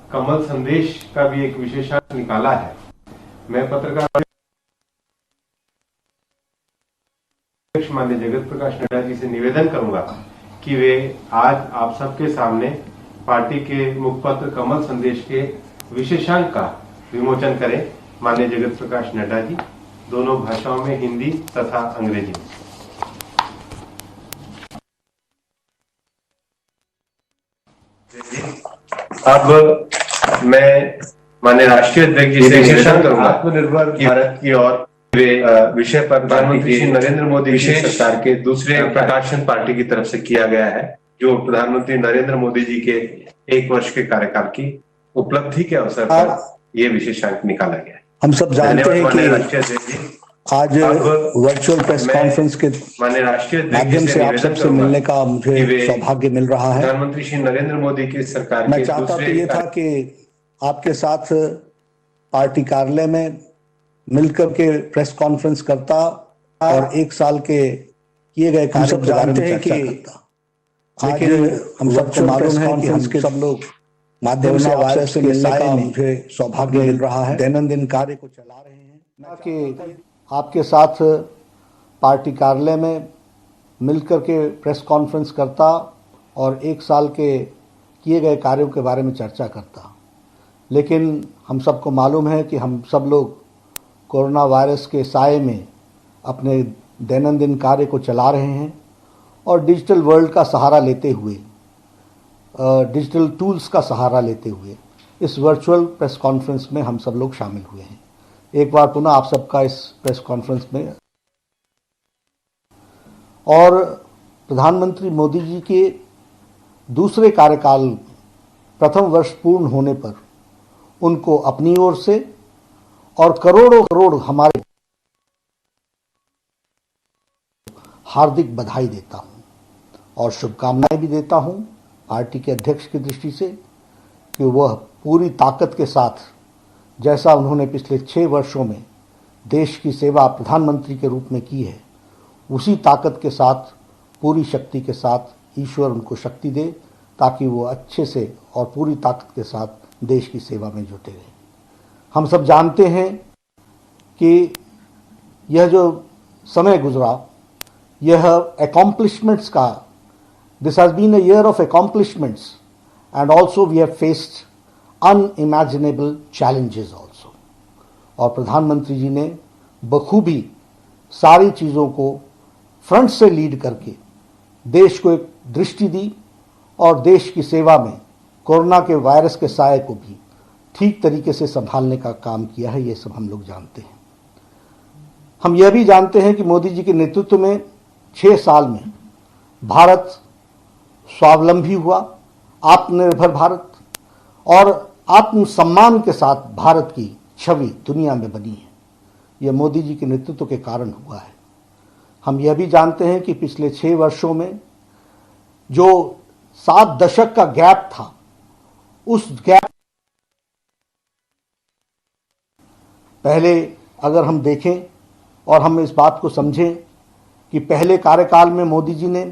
कमल संदेश का भी एक विशेषांक निकाला है। मैं पत्रकार माननीय जगत प्रकाश नड्डा जी से निवेदन करूंगा कि वे आज आप सबके सामने पार्टी के मुखपत्र कमल संदेश के विशेषांक का विमोचन करें। माननीय जगत प्रकाश नड्डा जी, दोनों भाषाओं में, हिंदी तथा अंग्रेजी में। अब मैं माननीय राष्ट्रीय अध्यक्ष जी से निवेदन करूंगा आत्मनिर्भर भारत की ओर विषय पर प्रधानमंत्री श्री नरेंद्र मोदी जी सरकार के दूसरे प्रकाशन पार्टी की तरफ से किया गया है, जो प्रधानमंत्री नरेंद्र मोदी जी के 1 वर्ष के कार्यकाल की उपलब्धि के अवसर पर ये विशेषांक निकाला गया है। हम सब जानते हैं कि आज वर्चुअल प्रेस कॉन्फ्रेंस के माध्यम से आप सबसे मिलने का मुझे सौभाग्य मिल रहा है। प्रधानमंत्री श्री नरेंद्र मोदी की सरकार मैं चाहता तो ये था कि आपके साथ पार्टी कार्यालय में मिलकर के प्रेस कॉन्फ्रेंस करता और 1 साल के किए गए कार्यों के बारे में चर्चा करता। लेकिन हम सबको मालूम है कि हम सब लोग माध्यम से आपसे मिलने का मुझे सौभाग्य मिल रहा है, दैनंदिन कार्य को चला रहे हैं कि आपके साथ पार्टी कार्यालय में मिलकर के प्रेस कॉन्फ्रेंस करता और 1 साल के किए गए कार्यों के बारे में चर्चा करता। लेकिन हम सबको मालूम है कि हम सब लोग कोरोना वायरस के साए में अपने दैनंदिन कार्य को चला रहे हैं और डिजिटल वर्ल्ड का सहारा लेते हुए, डिजिटल टूल्स का सहारा लेते हुए इस वर्चुअल प्रेस कॉन्फ्रेंस में हम सब लोग शामिल हुए हैं। एक बार पुनः आप सबका इस प्रेस कॉन्फ्रेंस में। और प्रधानमंत्री मोदी जी के दूसरे कार्यकाल प्रथम वर्ष पूर्ण होने पर उनको अपनी ओर से और करोड़ों करोड़ हमारे हार्दिक बधाई देता हूं और शुभकामनाएं भी देता हूं पार्टी के अध्यक्ष की दृष्टि से कि वह पूरी ताकत के साथ, जैसा उन्होंने पिछले 6 वर्षों में देश की सेवा प्रधानमंत्री के रूप में की है, उसी ताकत के साथ, पूरी शक्ति के साथ ईश्वर उनको शक्ति दे ताकि वो अच्छे से और पूरी ताकत के साथ देश की सेवा में जुटे रहें। हम सब जानते हैं कि यह जो समय गुजरा, यह अकॉम्प्लिशमेंट्स का, this has been a year of accomplishments and also we have faced unimaginable challenges also. और प्रधानमंत्री जी ने बखूबी सारी चीज़ों को फ्रंट से लीड करके देश को एक दृष्टि दी और देश की सेवा में कोरोना के वायरस के साए को भी ठीक तरीके से संभालने का काम किया है। ये सब हम लोग जानते हैं। हम यह भी जानते हैं कि मोदी जी के नेतृत्व में 6 साल में भारत स्वावलंबी हुआ, आत्मनिर्भर भारत, और आत्मसम्मान के साथ भारत की छवि दुनिया में बनी है। यह मोदी जी के नेतृत्व के कारण हुआ है। हम यह भी जानते हैं कि पिछले 6 वर्षों में जो 7 दशक का गैप था, उस गैप पहले अगर हम देखें और हम इस बात को समझें कि पहले कार्यकाल में मोदी जी ने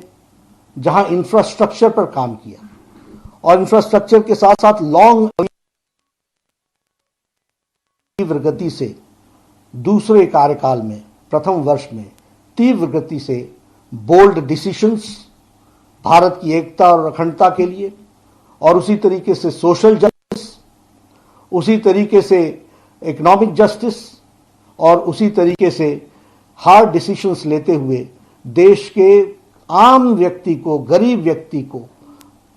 जहां इंफ्रास्ट्रक्चर पर काम किया और इंफ्रास्ट्रक्चर के साथ साथ लॉन्ग तीव्र गति से, दूसरे कार्यकाल में प्रथम वर्ष में तीव्र गति से बोल्ड डिसीजंस भारत की एकता और अखंडता के लिए, और उसी तरीके से सोशल जस्टिस, उसी तरीके से इकोनॉमिक जस्टिस, और उसी तरीके से हार्ड डिसीजंस लेते हुए देश के आम व्यक्ति को, गरीब व्यक्ति को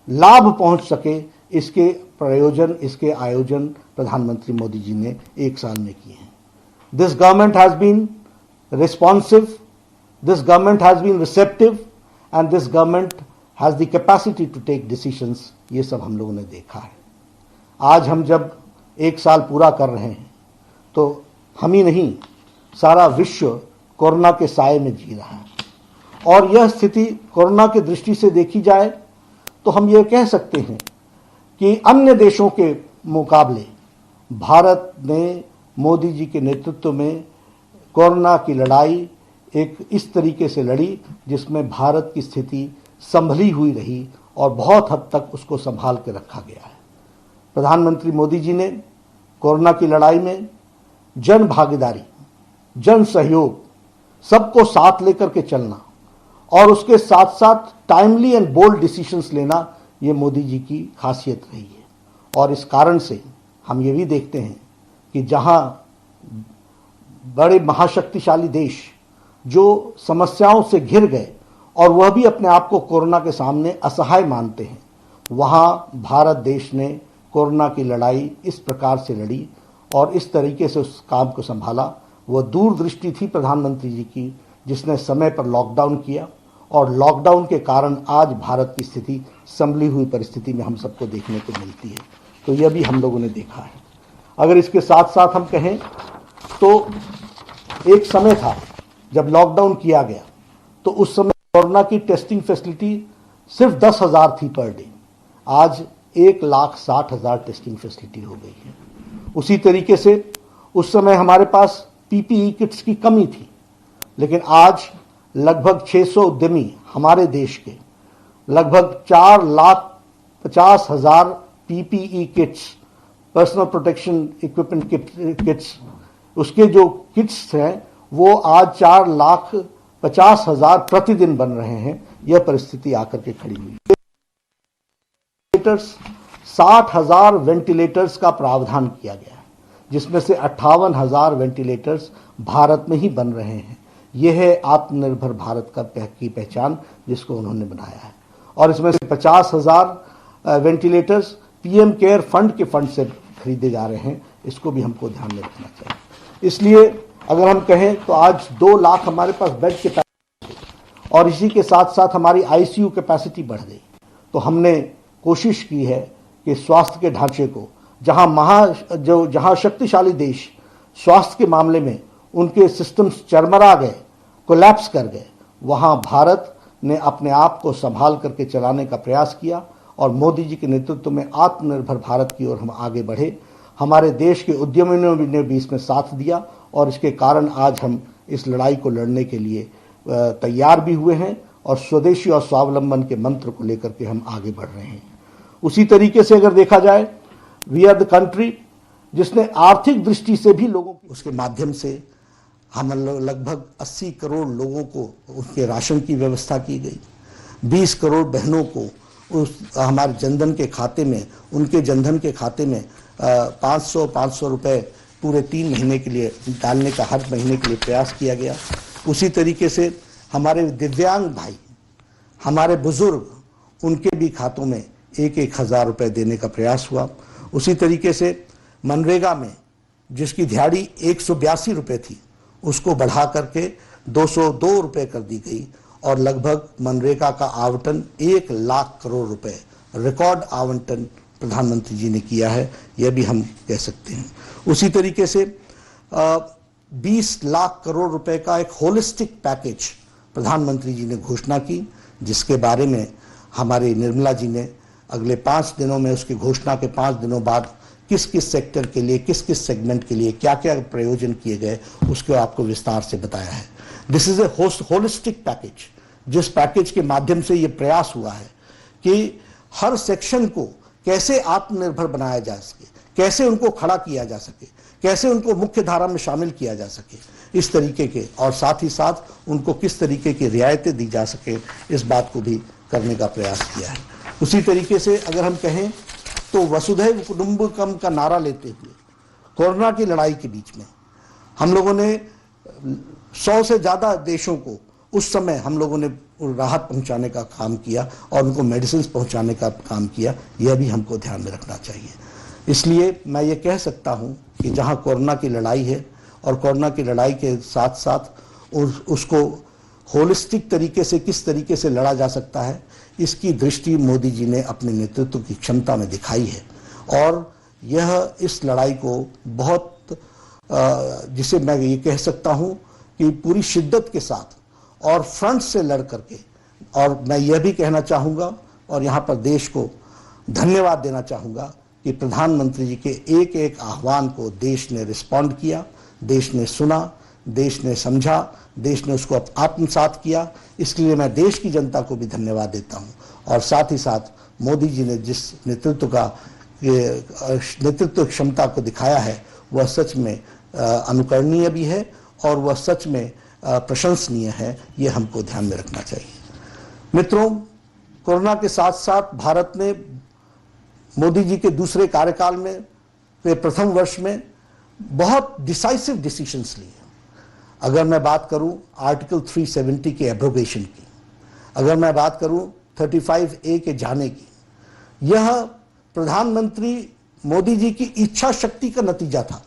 लाभ पहुंच सके, इसके प्रयोजन, इसके आयोजन प्रधानमंत्री मोदी जी ने 1 साल में किए हैं। This government has been responsive, this government has been receptive and this government has the capacity to take decisions. ये सब हम लोगों ने देखा है। आज हम जब 1 साल पूरा कर रहे हैं तो हम ही नहीं, सारा विश्व कोरोना के साए में जी रहा है। और यह स्थिति कोरोना की दृष्टि से देखी जाए तो हम ये कह सकते हैं कि अन्य देशों के मुकाबले भारत ने मोदी जी के नेतृत्व में कोरोना की लड़ाई एक इस तरीके से लड़ी जिसमें भारत की स्थिति संभली हुई रही और बहुत हद तक उसको संभाल के रखा गया है। प्रधानमंत्री मोदी जी ने कोरोना की लड़ाई में जन भागीदारी, जन सहयोग, सबको साथ लेकर के चलना और उसके साथ साथ टाइमली एंड बोल्ड डिसीजंस लेना, ये मोदी जी की खासियत रही है। और इस कारण से हम ये भी देखते हैं कि जहां बड़े महाशक्तिशाली देश जो समस्याओं से घिर गए और वह भी अपने आप को कोरोना के सामने असहाय मानते हैं, वहां भारत देश ने कोरोना की लड़ाई इस प्रकार से लड़ी और इस तरीके से उस काम को संभाला। वह दूरदृष्टि थी प्रधानमंत्री जी की, जिसने समय पर लॉकडाउन किया और लॉकडाउन के कारण आज भारत की स्थिति संभली हुई परिस्थिति में हम सबको देखने को मिलती है। तो यह भी हम लोगों ने देखा है। अगर इसके साथ साथ हम कहें तो एक समय था जब लॉकडाउन किया गया तो उस समय कोरोना की टेस्टिंग फैसिलिटी सिर्फ 10,000 थी पर डे, आज 1,60,000 टेस्टिंग फैसिलिटी हो गई है। उसी तरीके से उस समय हमारे पास पीपीई किट्स की कमी थी, लेकिन आज लगभग 600 उद्यमी हमारे देश के लगभग 4,50,000 PPE kits, personal protection equipment kits, उसके जो किट्स हैं वो आज 4,50,000 प्रतिदिन बन रहे हैं। यह परिस्थिति आकर के खड़ी हुई। 60,000 वेंटिलेटर्स का प्रावधान किया गया है, जिसमें से 58,000 वेंटिलेटर्स भारत में ही बन रहे हैं। यह है आत्मनिर्भर भारत की पहचान जिसको उन्होंने बनाया है। और इसमें से 50,000 वेंटिलेटर्स पीएम केयर फंड के फंड से खरीदे जा रहे हैं। इसको भी हमको ध्यान में रखना चाहिए। इसलिए अगर हम कहें तो आज 2 लाख हमारे पास बेड कैपेसिटी और इसी के साथ साथ हमारी आईसीयू कैपेसिटी बढ़ गई। तो हमने कोशिश की है कि स्वास्थ्य के ढांचे को, जहां शक्तिशाली देश स्वास्थ्य के मामले में उनके सिस्टम्स चरमरा गए, कोलैप्स कर गए, वहां भारत ने अपने आप को संभाल करके चलाने का प्रयास किया और मोदी जी के नेतृत्व में आत्मनिर्भर भारत की ओर हम आगे बढ़े। हमारे देश के उद्यमियों ने भी इसमें साथ दिया और इसके कारण आज हम इस लड़ाई को लड़ने के लिए तैयार भी हुए हैं और स्वदेशी और स्वावलंबन के मंत्र को लेकर के हम आगे बढ़ रहे हैं। उसी तरीके से अगर देखा जाए, वी आर द कंट्री जिसने आर्थिक दृष्टि से भी लोगों की, उसके माध्यम से हम लगभग 80 करोड़ लोगों को उनके राशन की व्यवस्था की गई। 20 करोड़ बहनों को हमारे जनधन के खाते में, उनके जनधन के खाते में 500 रुपए पूरे 3 महीने के लिए डालने का हर महीने के लिए प्रयास किया गया। उसी तरीके से हमारे दिव्यांग भाई, हमारे बुजुर्ग, उनके भी खातों में 1,000 रुपए देने का प्रयास हुआ। उसी तरीके से मनरेगा में जिसकी दिहाड़ी 182 रुपए थी, उसको बढ़ा करके 202 रुपए कर दी गई और लगभग मनरेगा का आवंटन 1 लाख करोड़ रुपए, रिकॉर्ड आवंटन प्रधानमंत्री जी ने किया है, यह भी हम कह सकते हैं। उसी तरीके से 20 लाख करोड़ रुपए का एक होलिस्टिक पैकेज प्रधानमंत्री जी ने घोषणा की, जिसके बारे में हमारे निर्मला जी ने अगले 5 दिनों में, उसकी घोषणा के 5 दिनों बाद किस किस सेक्टर के लिए, किस किस सेगमेंट के लिए क्या क्या प्रयोजन किए गए, उसको आपको विस्तार से बताया है। This is a holistic package, जिस पैकेज के माध्यम से ये प्रयास हुआ है कि हर सेक्शन को कैसे आत्मनिर्भर बनाया जा सके, कैसे उनको खड़ा किया जा सके, कैसे उनको मुख्य धारा में शामिल किया जा सके, इस तरीके के, और साथ ही साथ उनको किस तरीके की रियायतें दी जा सके, इस बात को भी करने का प्रयास किया है। उसी तरीके से अगर हम कहें तो वसुधैव कुटुंबकम का नारा लेते हुए कोरोना की लड़ाई के बीच में हम लोगों ने 100 से ज्यादा देशों को उस समय हम लोगों ने राहत पहुंचाने का काम किया और उनको मेडिसिन पहुंचाने का काम किया। यह भी हमको ध्यान में रखना चाहिए। इसलिए मैं ये कह सकता हूं कि जहां कोरोना की लड़ाई है और कोरोना की लड़ाई के साथ साथ उसको होलिस्टिक तरीके से किस तरीके से लड़ा जा सकता है, इसकी दृष्टि मोदी जी ने अपने नेतृत्व की क्षमता में दिखाई है। और यह इस लड़ाई को बहुत जिसे मैं ये कह सकता हूं कि पूरी शिद्दत के साथ और फ्रंट से लड़ करके, और मैं यह भी कहना चाहूँगा और यहाँ पर देश को धन्यवाद देना चाहूँगा कि प्रधानमंत्री जी के एक एक आह्वान को देश ने रिस्पॉन्ड किया, देश ने सुना, देश ने समझा, देश ने उसको आत्मसात किया। इसलिए मैं देश की जनता को भी धन्यवाद देता हूँ। और साथ ही साथ मोदी जी ने जिस नेतृत्व का नेतृत्व क्षमता को दिखाया है वह सच में अनुकरणीय भी है और वह सच में प्रशंसनीय है। ये हमको ध्यान में रखना चाहिए। मित्रों, कोरोना के साथ साथ भारत ने मोदी जी के दूसरे कार्यकाल में प्रथम वर्ष में बहुत डिसाइसिव डिसीजंस लिए। अगर मैं बात करूं आर्टिकल 370 के एब्रोगेशन की, अगर मैं बात करूं 35A के जाने की, यह प्रधानमंत्री मोदी जी की इच्छा शक्ति का नतीजा था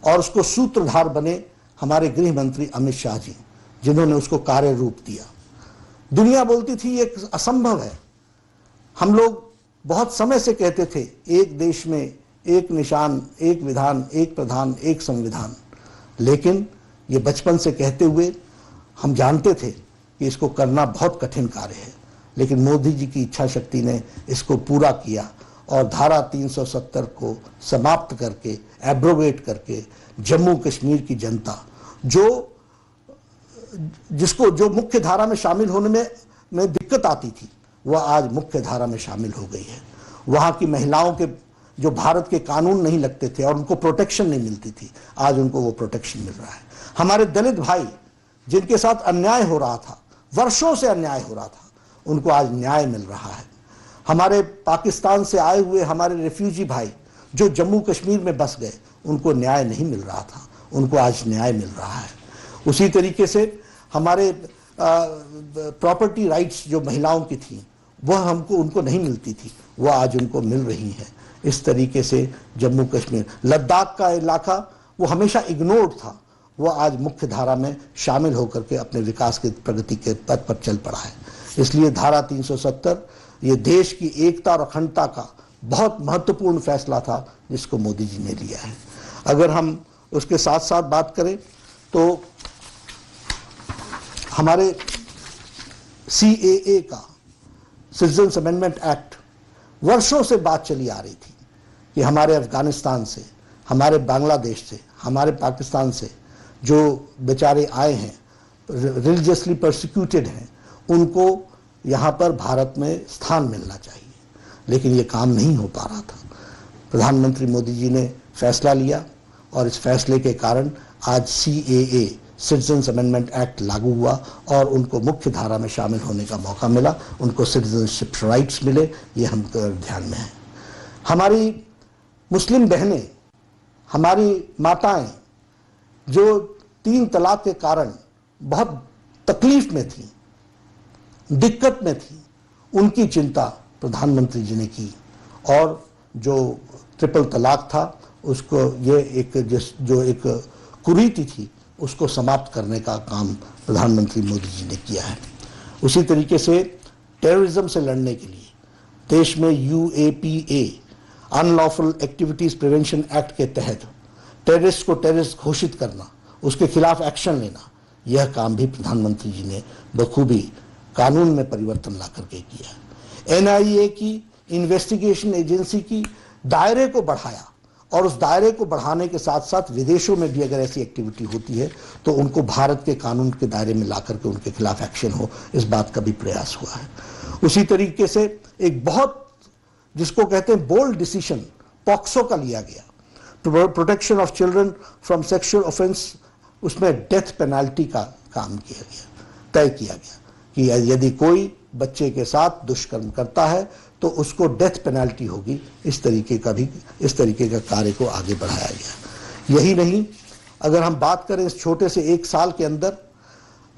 और उसको सूत्रधार बने हमारे गृह मंत्री अमित शाह जी, जिन्होंने उसको कार्य रूप दिया। दुनिया बोलती थी ये असंभव है। हम लोग बहुत समय से कहते थे एक देश में एक निशान, एक विधान, एक प्रधान, एक संविधान, लेकिन ये बचपन से कहते हुए हम जानते थे कि इसको करना बहुत कठिन कार्य है, लेकिन मोदी जी की इच्छा शक्ति ने इसको पूरा किया और धारा 370 को समाप्त करके, एब्रोगेट करके जम्मू कश्मीर की जनता जो मुख्य धारा में शामिल होने में दिक्कत आती थी, वह आज मुख्य धारा में शामिल हो गई है। वहां की महिलाओं के जो भारत के कानून नहीं लगते थे और उनको प्रोटेक्शन नहीं मिलती थी, आज उनको वो प्रोटेक्शन मिल रहा है। हमारे दलित भाई जिनके साथ अन्याय हो रहा था, वर्षों से अन्याय हो रहा था, उनको आज न्याय मिल रहा है। हमारे पाकिस्तान से आए हुए हमारे रेफ्यूजी भाई जो जम्मू कश्मीर में बस गए, उनको न्याय नहीं मिल रहा था, उनको आज न्याय मिल रहा है। उसी तरीके से हमारे प्रॉपर्टी राइट्स जो महिलाओं की थी, वह उनको नहीं मिलती थी, वह आज उनको मिल रही है। इस तरीके से जम्मू कश्मीर, लद्दाख का इलाका वो हमेशा इग्नोर्ड था, वह आज मुख्य धारा में शामिल होकर के अपने विकास के प्रगति के पथ पर चल पड़ा है। इसलिए धारा 370 ये देश की एकता और अखंडता का बहुत महत्वपूर्ण फैसला था जिसको मोदी जी ने लिया है। अगर हम उसके साथ साथ बात करें तो हमारे CAA का, सिटीजन्स अमेंडमेंट एक्ट, वर्षों से बात चली आ रही थी कि हमारे अफगानिस्तान से, हमारे बांग्लादेश से, हमारे पाकिस्तान से जो बेचारे आए हैं, रिलीजियसली परसिक्यूटेड हैं, उनको यहाँ पर भारत में स्थान मिलना चाहिए, लेकिन ये काम नहीं हो पा रहा था। प्रधानमंत्री मोदी जी ने फैसला लिया और इस फैसले के कारण आज CAA, सिटीजन्स अमेंडमेंट एक्ट लागू हुआ और उनको मुख्य धारा में शामिल होने का मौका मिला, उनको सिटीजनशिप राइट्स मिले। ये हम ध्यान में है। हमारी मुस्लिम बहनें, हमारी माताएं जो 3 तलाक के कारण बहुत तकलीफ में थी, दिक्कत में थी, उनकी चिंता प्रधानमंत्री जी ने की और जो ट्रिपल तलाक था उसको जो एक कुरीति थी उसको समाप्त करने का काम प्रधानमंत्री मोदी जी ने किया है। उसी तरीके से टेररिज्म से लड़ने के लिए देश में UAPA, unlawful activities prevention act के तहत टेररिस्ट को टेररिस्ट घोषित करना, उसके खिलाफ एक्शन लेना, यह काम भी प्रधानमंत्री जी ने बखूबी कानून में परिवर्तन ला करके किया। NIA की, इन्वेस्टिगेशन एजेंसी की दायरे को बढ़ाया और उस दायरे को बढ़ाने के साथ साथ विदेशों में भी अगर ऐसी एक्टिविटी होती है तो उनको भारत के कानून के दायरे में ला करके उनके खिलाफ एक्शन हो, इस बात का भी प्रयास हुआ है। उसी तरीके से एक बहुत जिसको कहते हैं बोल्ड डिसीजन पॉक्सो का लिया गया, protection of children from sexual offence, उसमें डेथ पेनाल्टी का काम किया गया, तय किया गया कि यदि कोई बच्चे के साथ दुष्कर्म करता है तो उसको डेथ पेनाल्टी होगी। इस तरीके का कार्य को आगे बढ़ाया गया। यही नहीं, अगर हम बात करें इस छोटे से 1 साल के अंदर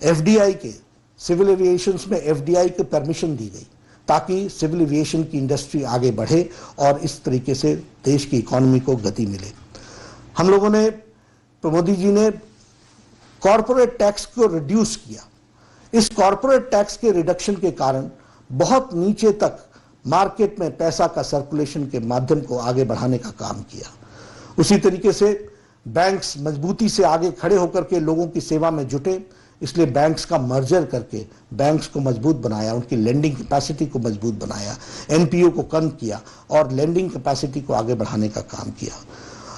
FDI के, सिविल एविएशन में FDI के परमिशन दी गई ताकि सिविल एविएशन की इंडस्ट्री आगे बढ़े और इस तरीके से देश की इकोनॉमी को गति मिले। हम लोगों ने, मोदी जी ने कॉरपोरेट टैक्स को रिड्यूस किया। इस कॉरपोरेट टैक्स के रिडक्शन के कारण बहुत नीचे तक मार्केट में पैसा का सर्कुलेशन के माध्यम को आगे बढ़ाने का काम किया। उसी तरीके से बैंक्स मजबूती से आगे खड़े होकर के लोगों की सेवा में जुटे, इसलिए बैंक्स का मर्जर करके बैंक्स को मजबूत बनाया, उनकी लेंडिंग कैपेसिटी को मजबूत बनाया, NPO को कम किया और लेंडिंग कैपेसिटी को आगे बढ़ाने का काम किया।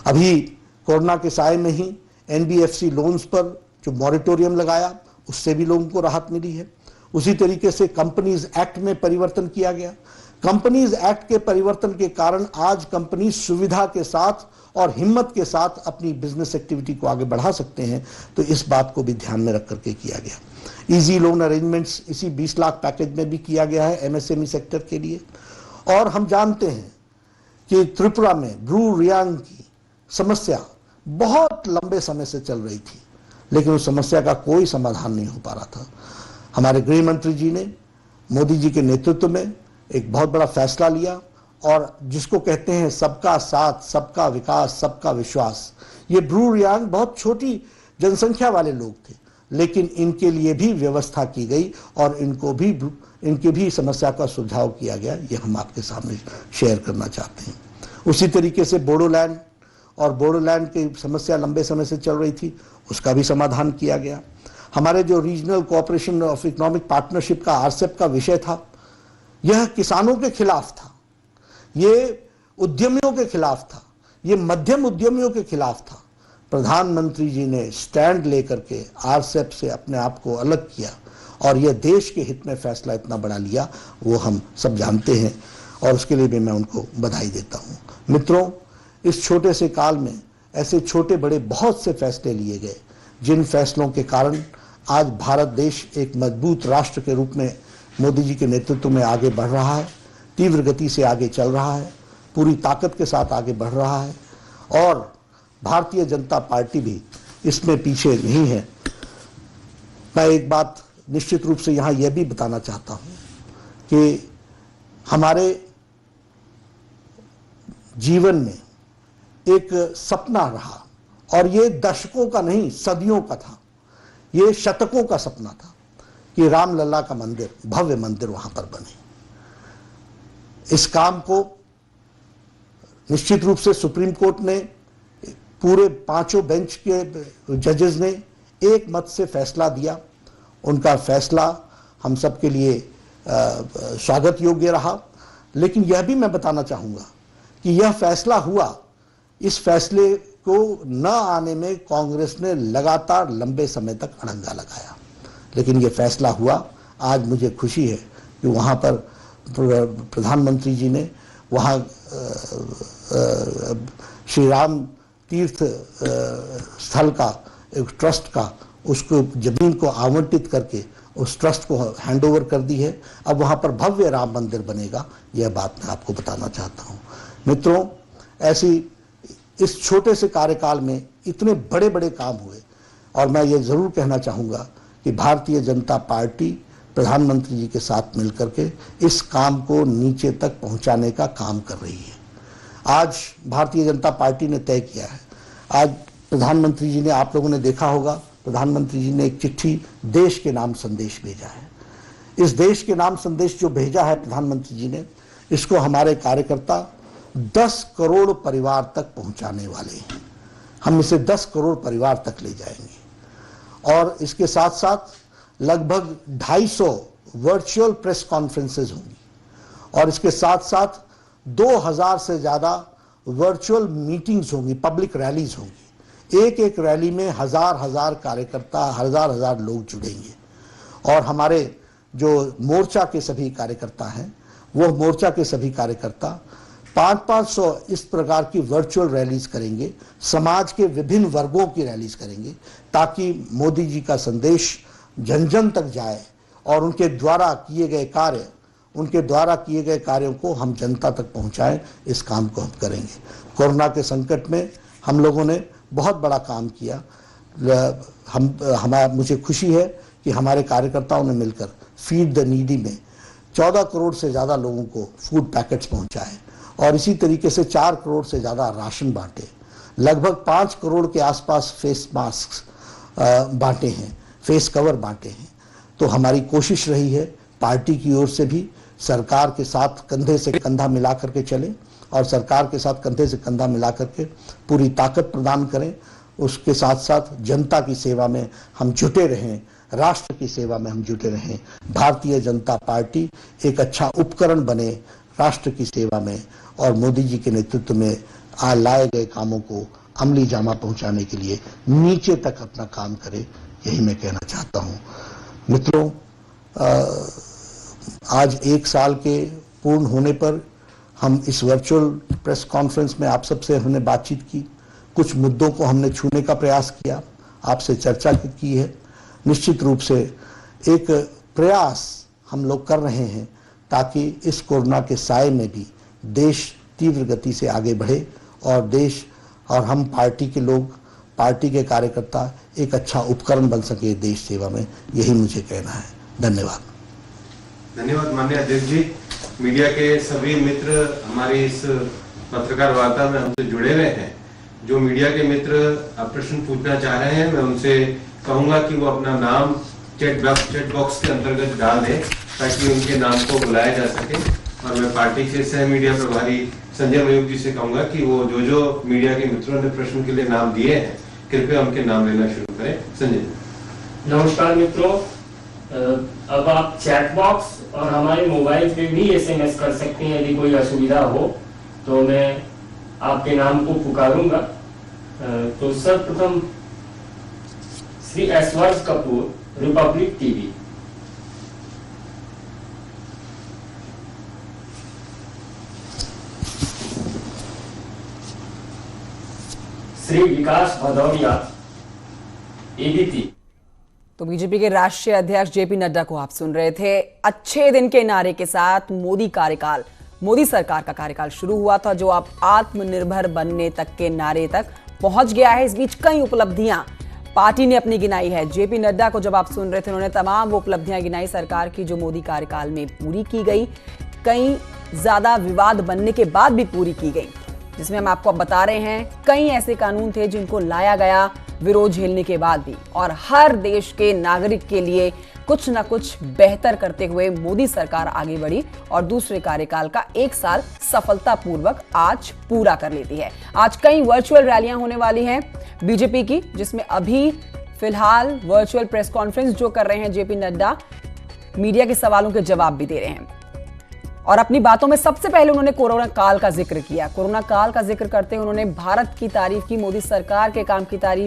अभी कोरोना के साए में ही NBFC लोन्स पर जो मॉरिटोरियम लगाया, उससे भी लोगों को राहत मिली है। उसी तरीके से कंपनीज एक्ट में परिवर्तन किया गया। कंपनीज एक्ट के परिवर्तन के कारण आज कंपनी सुविधा के साथ और हिम्मत के साथ अपनी बिजनेस एक्टिविटी को आगे बढ़ा सकते हैं, तो इस बात को भी ध्यान में रख करके किया गया। इजी लोन अरेंजमेंट्स इसी 20 लाख पैकेज में भी किया गया है एमएसएमई सेक्टर के लिए। और हम जानते हैं कि त्रिपुरा में ब्रू रियांग की समस्या बहुत लंबे समय से चल रही थी, लेकिन उस समस्या का कोई समाधान नहीं हो पा रहा था। हमारे गृह मंत्री जी ने मोदी जी के नेतृत्व में एक बहुत बड़ा फैसला लिया, और जिसको कहते हैं सबका साथ, सबका विकास, सबका विश्वास। ये ब्रू रियांग बहुत छोटी जनसंख्या वाले लोग थे, लेकिन इनके लिए भी व्यवस्था की गई और इनकी भी समस्या का सुझाव किया गया। ये हम आपके सामने शेयर करना चाहते हैं। उसी तरीके से बोडोलैंड की समस्या लंबे समय से चल रही थी, उसका भी समाधान किया गया। हमारे जो regional cooperation of economic partnership का आरसेप का विषय था, यह किसानों के खिलाफ था, ये उद्यमियों के खिलाफ था, ये मध्यम उद्यमियों के खिलाफ था। प्रधानमंत्री जी ने स्टैंड लेकर के आरसेप से अपने आप को अलग किया और यह देश के हित में फैसला इतना बड़ा लिया, वो हम सब जानते हैं, और उसके लिए भी मैं उनको बधाई देता हूं। मित्रों, इस छोटे से काल में ऐसे छोटे बड़े बहुत से फैसले लिए गए, जिन फैसलों के कारण आज भारत देश एक मजबूत राष्ट्र के रूप में मोदी जी के नेतृत्व में आगे बढ़ रहा है, तीव्र गति से आगे चल रहा है, पूरी ताकत के साथ आगे बढ़ रहा है, और भारतीय जनता पार्टी भी इसमें पीछे नहीं है। मैं एक बात निश्चित रूप से यहां यह भी बताना चाहता हूं कि हमारे जीवन में एक सपना रहा, और ये दशकों का नहीं, सदियों का था, ये शतकों का सपना था कि रामलला का मंदिर, भव्य मंदिर वहां पर बने। इस काम को निश्चित रूप से सुप्रीम कोर्ट ने, पूरे 5 बेंच के जजेस ने एक मत से फैसला दिया। उनका फैसला हम सब के लिए स्वागत योग्य रहा। लेकिन यह भी मैं बताना चाहूंगा कि यह फैसला हुआ, इस फैसले को न आने में कांग्रेस ने लगातार लंबे समय तक अड़ंगा लगाया, लेकिन यह फैसला हुआ। आज मुझे खुशी है कि वहां पर प्रधानमंत्री जी ने वहां श्री राम तीर्थ स्थल का एक ट्रस्ट का, उसको जमीन को आवंटित करके उस ट्रस्ट को हैंडओवर कर दी है। अब वहां पर भव्य राम मंदिर बनेगा, यह बात मैं आपको बताना चाहता हूं। मित्रों, ऐसी इस छोटे से कार्यकाल में इतने बड़े बड़े काम हुए, और मैं ये जरूर कहना चाहूंगा कि भारतीय जनता पार्टी प्रधानमंत्री जी के साथ मिलकर के इस काम को नीचे तक पहुंचाने का काम कर रही है। आज भारतीय जनता पार्टी ने तय किया है, आज प्रधानमंत्री जी ने, आप लोगों ने देखा होगा, प्रधानमंत्री जी ने एक चिट्ठी देश के नाम संदेश भेजा है। इस देश के नाम संदेश जो भेजा है प्रधानमंत्री जी ने, इसको हमारे कार्यकर्ता 10 करोड़ परिवार तक पहुंचाने वाले हैं। हम इसे 10 करोड़ परिवार तक ले जाएंगे, और इसके साथ साथ लगभग 250 वर्चुअल प्रेस कॉन्फ्रेंसेज होंगी, और इसके साथ साथ 2000 से ज्यादा वर्चुअल मीटिंग्स होंगी, पब्लिक रैलीज होंगी। एक एक रैली में हजार कार्यकर्ता, हजार लोग जुड़ेंगे, और हमारे जो मोर्चा के सभी कार्यकर्ता हैं, वो मोर्चा के सभी कार्यकर्ता 500 इस प्रकार की वर्चुअल रैलीज करेंगे, समाज के विभिन्न वर्गों की रैलीज करेंगे, ताकि मोदी जी का संदेश जन जन तक जाए, और उनके द्वारा किए गए कार्यों को हम जनता तक पहुंचाएं। इस काम को हम करेंगे। कोरोना के संकट में हम लोगों ने बहुत बड़ा काम किया। मुझे खुशी है कि हमारे कार्यकर्ताओं ने मिलकर फीड द नीडी में 14 करोड़ से ज्यादा लोगों को फूड पैकेट्स पहुंचाए, और इसी तरीके से 4 करोड़ से ज्यादा राशन बांटे, लगभग 5 करोड़ के आसपास फेस मास्क बांटे हैं, फेस कवर बांटे हैं। तो हमारी कोशिश रही है पार्टी की ओर से भी, सरकार के साथ कंधे से कंधा मिला करके चले, और सरकार के साथ कंधे से कंधा मिला करके पूरी ताकत प्रदान करें। उसके साथ साथ जनता की सेवा में हम जुटे रहें, राष्ट्र की सेवा में हम जुटे रहें। भारतीय जनता पार्टी एक अच्छा उपकरण बने राष्ट्र की सेवा में, और मोदी जी के नेतृत्व में लाए गए कामों को अमली जामा पहुंचाने के लिए नीचे तक अपना काम करे, यही मैं कहना चाहता हूं। मित्रों, आज 1 साल के पूर्ण होने पर हम इस वर्चुअल प्रेस कॉन्फ्रेंस में आप सबसे हमने बातचीत की, कुछ मुद्दों को हमने छूने का प्रयास किया, आपसे चर्चा की है। निश्चित रूप से एक प्रयास हम लोग कर रहे हैं ताकि इस कोरोना के साए में भी देश तीव्र गति से आगे बढ़े और देश और हम पार्टी के लोग, पार्टी के कार्यकर्ता एक अच्छा उपकरण बन सके देश सेवा में, यही मुझे कहना है। धन्यवाद। धन्यवाद माननीय अध्यक्ष जी। मीडिया के सभी मित्र हमारी इस पत्रकार वार्ता में हमसे जुड़े हुए हैं। जो मीडिया के मित्र प्रश्न पूछना चाह रहे हैं, मैं उनसे कहूंगा कि वो अपना नाम चैट बॉक्स के अंतर्गत डाल दें ताकि उनके नाम को बुलाया जा सके। और मैं पार्टी के सह मीडिया प्रभारी संजय मयूख जी से कहूंगा कि वो जो मीडिया के मित्रों ने प्रश्न के लिए नाम दिए हैं, कृपया उनके नाम लेना शुरू करें। संजय। नमस्कार मित्रों, अब आप चैट बॉक्स और हमारे मोबाइल पे भी SMS कर सकते हैं। यदि कोई असुविधा हो तो मैं आपके नाम को पुकारूंगा। तो सर्वप्रथम श्री ऐश्वर्य कपूर, रिपब्लिक टीवी। श्री विकास भदौरिया, ABP। तो बीजेपी के राष्ट्रीय अध्यक्ष JP नड्डा को आप सुन रहे थे। अच्छे दिन के नारे के साथ मोदी सरकार का कार्यकाल शुरू हुआ था, जो अब आत्मनिर्भर बनने तक के नारे तक पहुंच गया है। इस बीच कई उपलब्धियां पार्टी ने अपनी गिनाई है। JP नड्डा को जब आप सुन रहे थे, उन्होंने तमाम वो उपलब्धियां गिनाई सरकार की जो मोदी कार्यकाल में पूरी की गई, कई ज्यादा विवाद बनने के बाद भी पूरी की गई, जिसमें हम आपको बता रहे हैं कई ऐसे कानून थे जिनको लाया गया विरोध झेलने के बाद भी, और हर देश के नागरिक के लिए कुछ न कुछ बेहतर करते हुए मोदी सरकार आगे बढ़ी और दूसरे कार्यकाल का 1 साल सफलतापूर्वक आज पूरा कर लेती है। आज कई वर्चुअल रैलियां होने वाली हैं बीजेपी की, जिसमें अभी फिलहाल वर्चुअल प्रेस कॉन्फ्रेंस जो कर रहे हैं JP नड्डा, मीडिया के सवालों के जवाब भी दे रहे हैं। और अपनी बातों में सबसे पहले उन्होंने कोरोना काल का जिक्र किया। कोरोना काल का जिक्र करते हुए उन्होंने भारत की तारीफ की, मोदी सरकार के काम की तारीफ